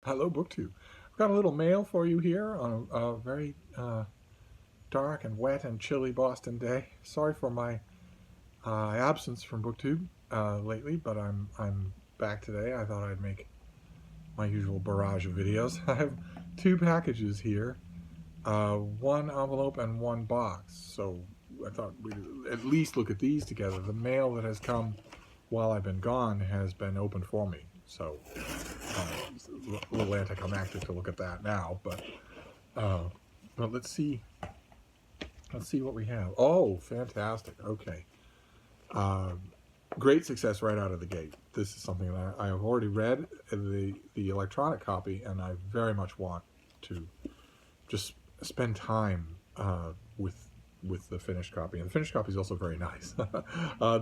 Hello, BookTube. I've got a little mail for you here on a very dark and wet and chilly Boston day. Sorry for my absence from BookTube lately, but I'm back today. I thought I'd make my usual barrage of videos. I have two packages here, one envelope and one box. So I thought we'd at least look at these together. The mail that has come while I've been gone has been opened for me. So it's a little anticlimactic to look at that now, but let's see what we have. Oh, fantastic. Okay. Great success right out of the gate. This is something that I have already read, the electronic copy, and I very much want to just spend time with the finished copy. And the finished copy is also very nice.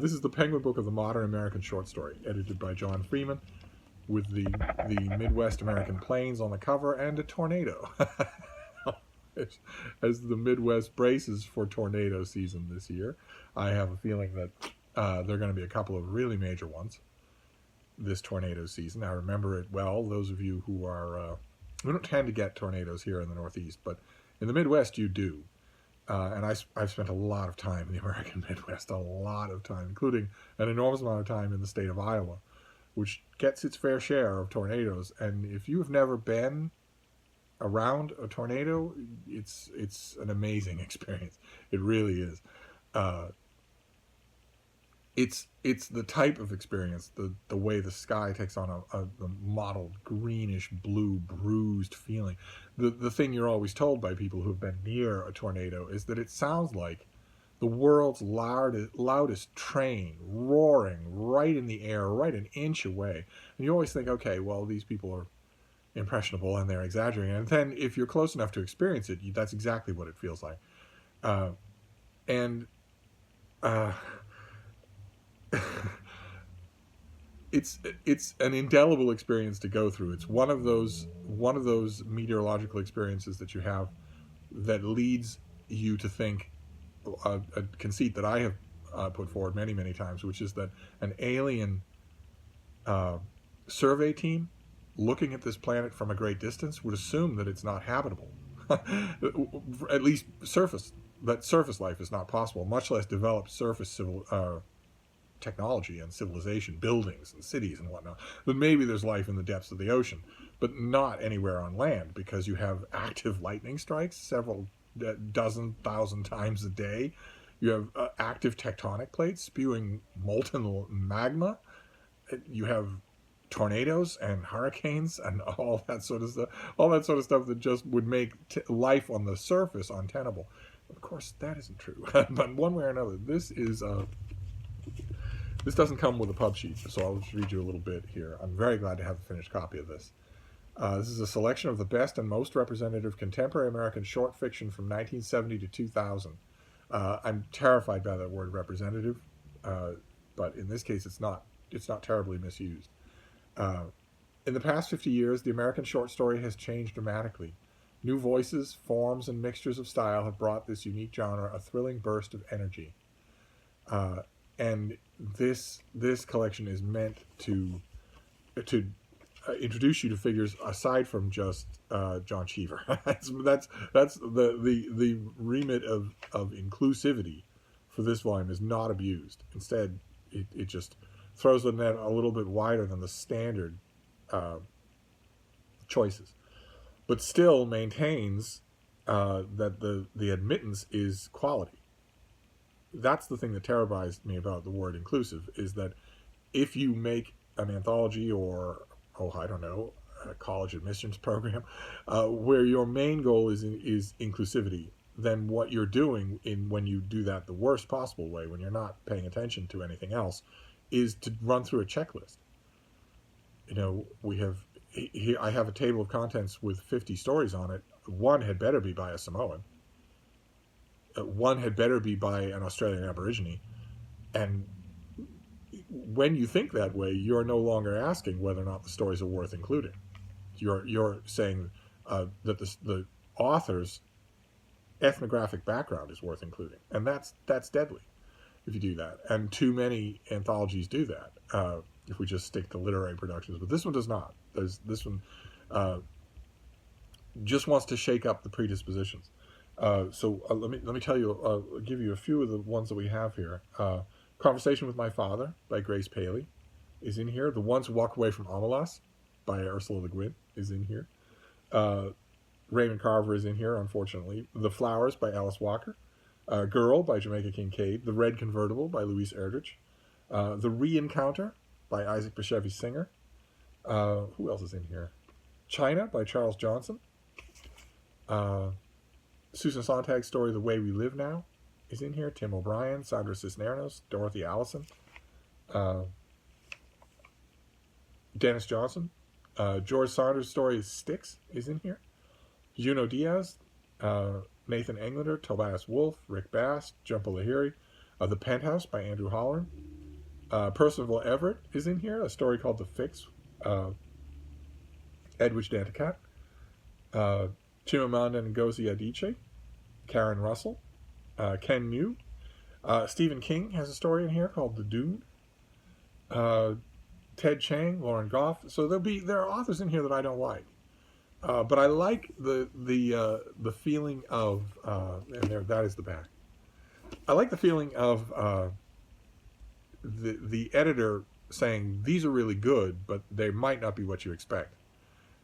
This is the Penguin Book of the Modern American Short Story, edited by John Freeman, with the Midwest American plains on the cover and a tornado. As the Midwest braces for tornado season this year, I have a feeling that there are going to be a couple of really major ones this tornado season. I remember it well. Those of you who are, we don't tend to get tornadoes here in the Northeast, but in the Midwest you do. And I've spent a lot of time in the American Midwest, a lot of time, including an enormous amount of time in the state of Iowa, which gets its fair share of tornadoes. And if you have never been around a tornado, it's an amazing experience. It really is. It's the type of experience, the way the sky takes on a mottled greenish blue bruised feeling. The thing you're always told by people who have been near a tornado is that it sounds like the world's loudest train roaring right in the air, right an inch away. And you always think, okay, well, these people are impressionable and they're exaggerating. And then if you're close enough to experience it, that's exactly what it feels like. And it's an indelible experience to go through. It's one of those meteorological experiences that you have that leads you to think a conceit that I have put forward many times, which is that an alien survey team looking at this planet from a great distance would assume that it's not habitable. At least surface life is not possible, much less developed surface technology and civilization, buildings and cities and whatnot. Then maybe there's life in the depths of the ocean, but not anywhere on land, because you have active lightning strikes several dozen thousand times a day. You have active tectonic plates spewing molten magma. You have tornadoes and hurricanes and all that sort of stuff that just would make life on the surface untenable. Of course, that isn't true. But one way or another, this doesn't come with a pub sheet, so I'll just read you a little bit here. I'm very glad to have a finished copy of this. This is a selection of the best and most representative contemporary American short fiction from 1970 to 2000. I'm terrified by that word representative, but in this case it's not terribly misused. In the past 50 years, the American short story has changed dramatically. New voices, forms, and mixtures of style have brought this unique genre a thrilling burst of energy. And this collection is meant to introduce you to figures aside from just John Cheever. that's the remit of inclusivity for this volume is not abused. Instead, it just throws the net a little bit wider than the standard choices, but still maintains that the admittance is quality. That's the thing that terrifies me about the word inclusive, is that if you make an anthology or, I don't know, a college admissions program, where your main goal is inclusivity, then what you're doing when you do that the worst possible way, when you're not paying attention to anything else, is to run through a checklist. You know, I have a table of contents with 50 stories on it. One had better be by a Samoan. One had better be by an Australian Aborigine. And when you think that way, you're no longer asking whether or not the stories are worth including. You're saying that the author's ethnographic background is worth including, and that's deadly if you do that. And too many anthologies do that. If we just stick to literary productions, but this one does not. This one, just wants to shake up the predispositions. Let me tell you, give you a few of the ones that we have here. Conversation with My Father by Grace Paley is in here. The Ones Who Walk Away from Omelas by Ursula Le Guin is in here. Raymond Carver is in here, unfortunately. The Flowers by Alice Walker. Girl by Jamaica Kincaid. The Red Convertible by Louise Erdrich. The Re-Encounter by Isaac Bashevis Singer. Who else is in here? China by Charles Johnson. Susan Sontag's story, The Way We Live Now, is in here. Tim O'Brien, Sandra Cisneros, Dorothy Allison, Dennis Johnson. George Saunders' story, Sticks, is in here. Juno Diaz, Nathan Englander, Tobias Wolff, Rick Bass, Jhumpa Lahiri. The Penthouse by Andrew Holleran. Percival Everett is in here, a story called The Fix, Edwidge Danticat. Chimamanda Ngozi Adichie, Karen Russell, Ken Mew. Stephen King has a story in here called The Dune. Ted Chiang, Lauren Goff. So there are authors in here that I don't like, but I like the feeling of that is the back. I like the feeling of the editor saying these are really good, but they might not be what you expect.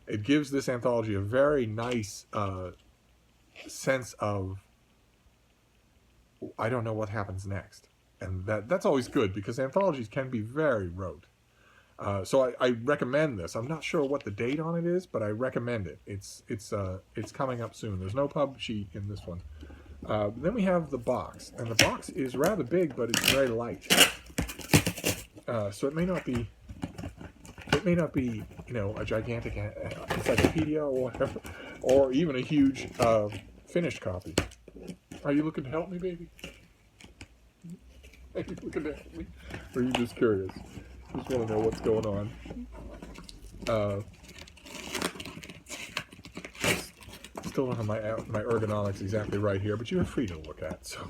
It gives this anthology a very nice sense of, I don't know what happens next. And that's always good, because anthologies can be very rote. So I recommend this. I'm not sure what the date on it is, but I recommend it. It's coming up soon. There's no pub sheet in this one. Then we have the box. And the box is rather big, but it's very light. So it may not be, a gigantic encyclopedia or whatever, or even a huge finished copy. Are you looking to help me, baby? Are you looking to help me? Or are you just curious? Just want to know what's going on. Still don't have my ergonomics exactly right here, but you're free to look at, so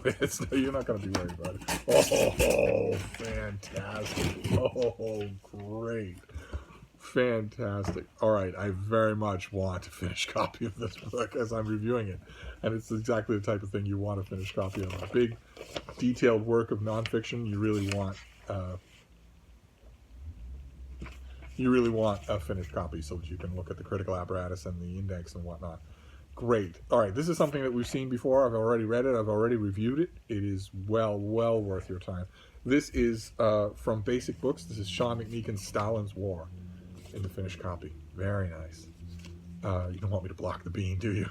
you're not going to be worried about it. Oh, fantastic. Oh, great. Fantastic. All right, I very much want a finished copy of this book as I'm reviewing it. And it's exactly the type of thing you want a finished copy of. A big, detailed work of nonfiction, you really want a finished copy so that you can look at the critical apparatus and the index and whatnot. Great. All right, this is something that we've seen before. I've already read it. I've already reviewed it. It is well worth your time. This is from Basic Books. This is Sean McMeekin's Stalin's War in the finished copy. Very nice. You don't want me to block the bean, do you?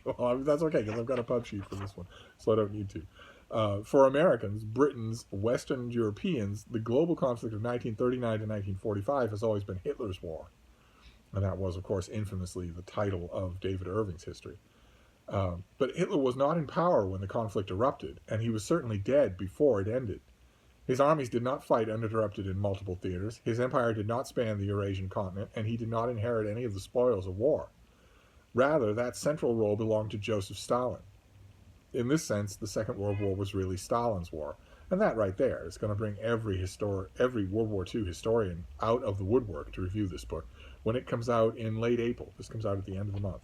Well, that's okay, because I've got a pub sheet for this one, so I don't need to. For Americans, Britons, Western Europeans, the global conflict of 1939 to 1945 has always been Hitler's war. And that was, of course, infamously the title of David Irving's history. But Hitler was not in power when the conflict erupted, and he was certainly dead before it ended. His armies did not fight uninterrupted in multiple theaters, his empire did not span the Eurasian continent, and he did not inherit any of the spoils of war. Rather, that central role belonged to Joseph Stalin. In this sense, the Second World War was really Stalin's war. And that right there is going to bring every World War II historian out of the woodwork to review this book when it comes out in late April. This comes out at the end of the month.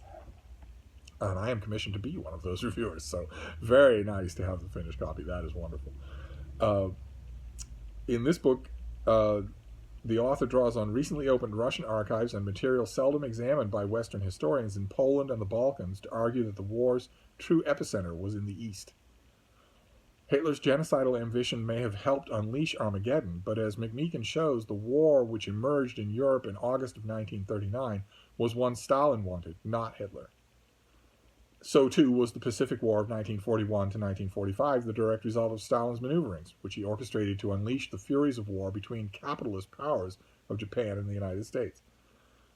And I am commissioned to be one of those reviewers, so very nice to have the finished copy. That is wonderful. In this book, the author draws on recently opened Russian archives and material seldom examined by Western historians in Poland and the Balkans to argue that the war's true epicenter was in the East. Hitler's genocidal ambition may have helped unleash Armageddon, but as McMeekin shows, the war which emerged in Europe in August of 1939 was one Stalin wanted, not Hitler. So too was the Pacific War of 1941 to 1945 the direct result of Stalin's maneuverings, which he orchestrated to unleash the furies of war between capitalist powers of Japan and the United States.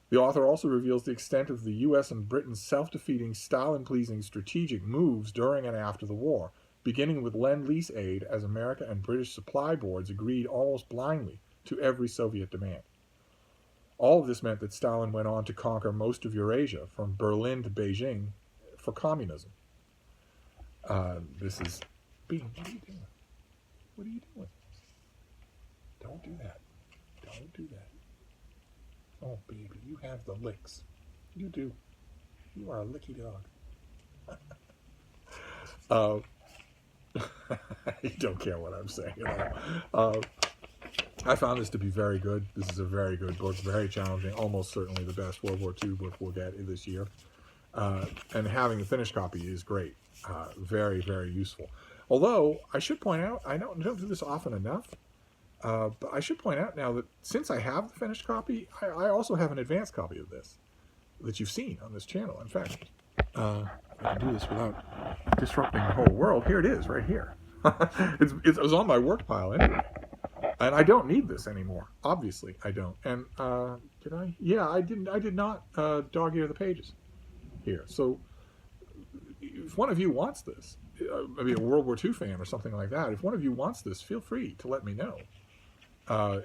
The author also reveals the extent of the U.S. and Britain's self-defeating, Stalin-pleasing strategic moves during and after the war, beginning with Lend-Lease aid as America and British supply boards agreed almost blindly to every Soviet demand. All of this meant that Stalin went on to conquer most of Eurasia, from Berlin to Beijing, for communism. This is... Bean, what are you doing? What are you doing? Don't do that. Don't do that. Oh, baby, you have the licks. You do. You are a licky dog. Uh, you don't care what I'm saying at all. I found this to be very good. This is a very good book, very challenging, almost certainly the best World War II book we'll get this year. And having the finished copy is great. Very, very useful. Although, I should point out, I don't do this often enough, but I should point out now that since I have the finished copy, I also have an advanced copy of this that you've seen on this channel. In fact, I can do this without disrupting the whole world. Here it is, right here. It was on my work pile anyway. And I don't need this anymore. Obviously, I don't. And did I? Yeah, I didn't. I did not dog-ear the pages here. So, if one of you wants this, maybe a World War II fan or something like that, if one of you wants this, feel free to let me know.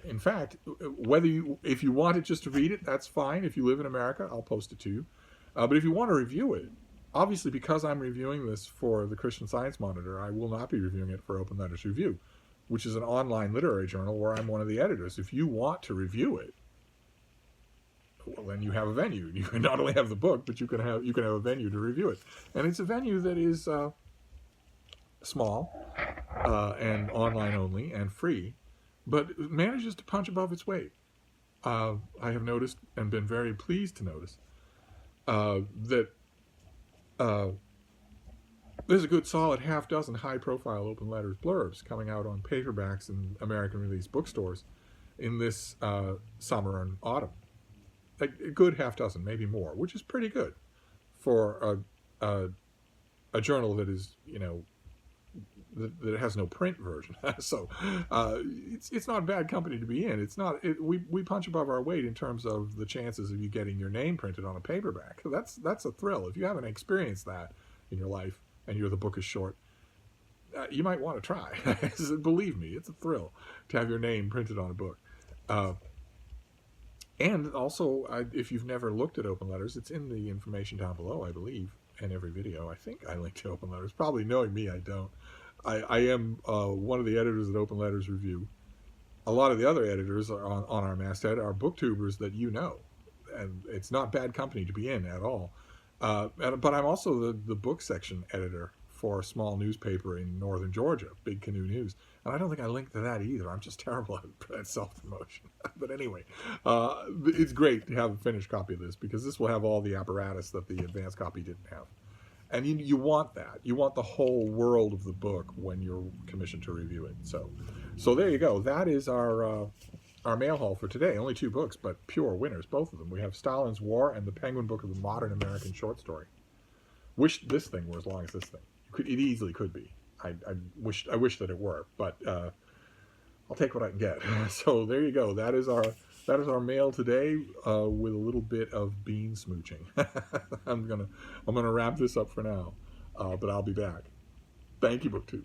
In fact, if you want it just to read it, that's fine. If you live in America, I'll post it to you. But if you want to review it, obviously because I'm reviewing this for the Christian Science Monitor, I will not be reviewing it for Open Letters Review, which is an online literary journal where I'm one of the editors. If you want to review it, well, then you have a venue. You can not only have the book, but you can have a venue to review it, and it's a venue that is small and online only and free, but manages to punch above its weight. I have noticed and been very pleased to notice that there's a good solid half dozen high-profile open letters blurbs coming out on paperbacks in American release bookstores in this summer and autumn. A good half dozen, maybe more, which is pretty good for a journal that is, that has no print version. So it's not a bad company to be in. It's not. We punch above our weight in terms of the chances of you getting your name printed on a paperback. That's a thrill. If you haven't experienced that in your life and the book is short, you might want to try. Believe me, it's a thrill to have your name printed on a book. And also, if you've never looked at open letters, it's in the information down below, I believe, in every video. I think I link to open letters. Probably knowing me, I don't. I am one of the editors at Open Letters Review. A lot of the other editors are on our masthead are booktubers that you know. And it's not bad company to be in at all. But I'm also the book section editor for a small newspaper in northern Georgia, Big Canoe News. And I don't think I linked to that either. I'm just terrible at self-promotion. But anyway, it's great to have a finished copy of this because this will have all the apparatus that the advanced copy didn't have. And you want that. You want the whole world of the book when you're commissioned to review it. So there you go. That is our mail haul for today. Only 2 books, but pure winners, both of them. We have Stalin's War and the Penguin Book of the Modern American Short Story. Wish this thing were as long as this thing. It easily could be. I wish that it were, but I'll take what I can get. So there you go. That is our mail today with a little bit of bean smooching. I'm gonna wrap this up for now, but I'll be back. Thank you, BookTube.